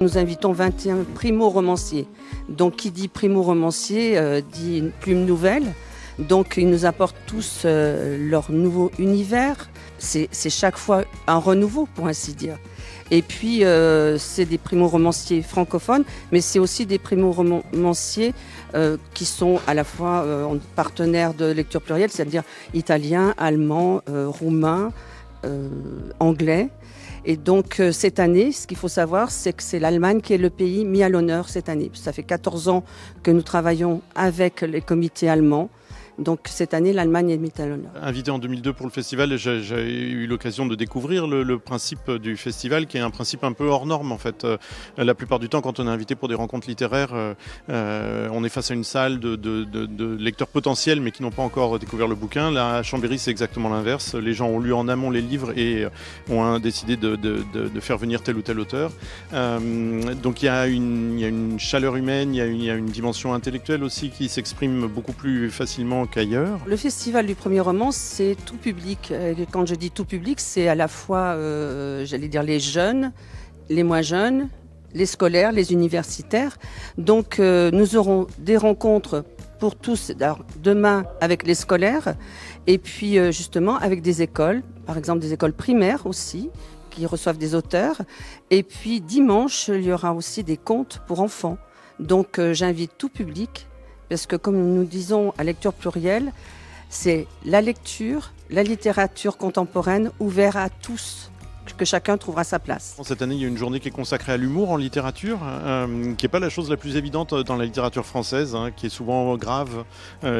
Nous invitons 21 primo-romanciers. Donc qui dit primo-romancier dit une plume nouvelle. Donc ils nous apportent tous leur nouveau univers. C'est chaque fois un renouveau pour ainsi dire. Et puis c'est des primo-romanciers francophones, mais c'est aussi des primo-romanciers qui sont à la fois partenaires de lecture plurielle, c'est-à-dire italien, allemand, roumain, anglais. Et donc cette année, ce qu'il faut savoir, c'est que c'est l'Allemagne qui est le pays mis à l'honneur cette année. Ça fait 14 ans que nous travaillons avec les comités allemands. Donc cette année, l'Allemagne est mise à l'honneur. Invité en 2002 pour le festival, j'ai eu l'occasion de découvrir le principe du festival, qui est un principe un peu hors norme en fait. La plupart du temps, quand on est invité pour des rencontres littéraires, on est face à une salle de lecteurs potentiels, mais qui n'ont pas encore découvert le bouquin. Là, à Chambéry, c'est exactement l'inverse. Les gens ont lu en amont les livres et ont décidé de faire venir tel ou tel auteur. Donc il y a une chaleur humaine, il y a une dimension intellectuelle aussi qui s'exprime beaucoup plus facilement qu'ailleurs. Le festival du premier roman, c'est tout public. Et quand je dis tout public, c'est à la fois, j'allais dire, les jeunes, les moins jeunes, les scolaires, les universitaires. Donc nous aurons des rencontres pour tous, demain avec les scolaires, et puis justement avec des écoles, par exemple des écoles primaires aussi, qui reçoivent des auteurs. Et puis dimanche, il y aura aussi des contes pour enfants. Donc j'invite tout public. Parce que comme nous disons à lecture plurielle, c'est la lecture, la littérature contemporaine ouverte à tous, que chacun trouvera sa place. Cette année, il y a une journée qui est consacrée à l'humour en littérature, qui n'est pas la chose la plus évidente dans la littérature française, qui est souvent grave,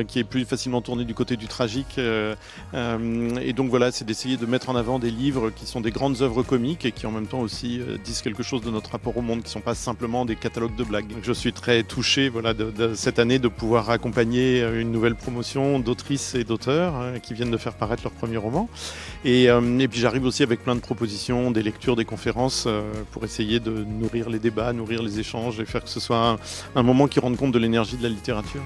qui est plus facilement tournée du côté du tragique. Et donc voilà, c'est d'essayer de mettre en avant des livres qui sont des grandes œuvres comiques et qui en même temps aussi disent quelque chose de notre rapport au monde, qui ne sont pas simplement des catalogues de blagues. Donc, je suis très touché de cette année de pouvoir accompagner une nouvelle promotion d'autrices et d'auteurs qui viennent de faire paraître leur premier roman. Et puis j'arrive aussi avec plein de propositions, des lectures, des conférences pour essayer de nourrir les débats, nourrir les échanges et faire que ce soit un moment qui rende compte de l'énergie de la littérature.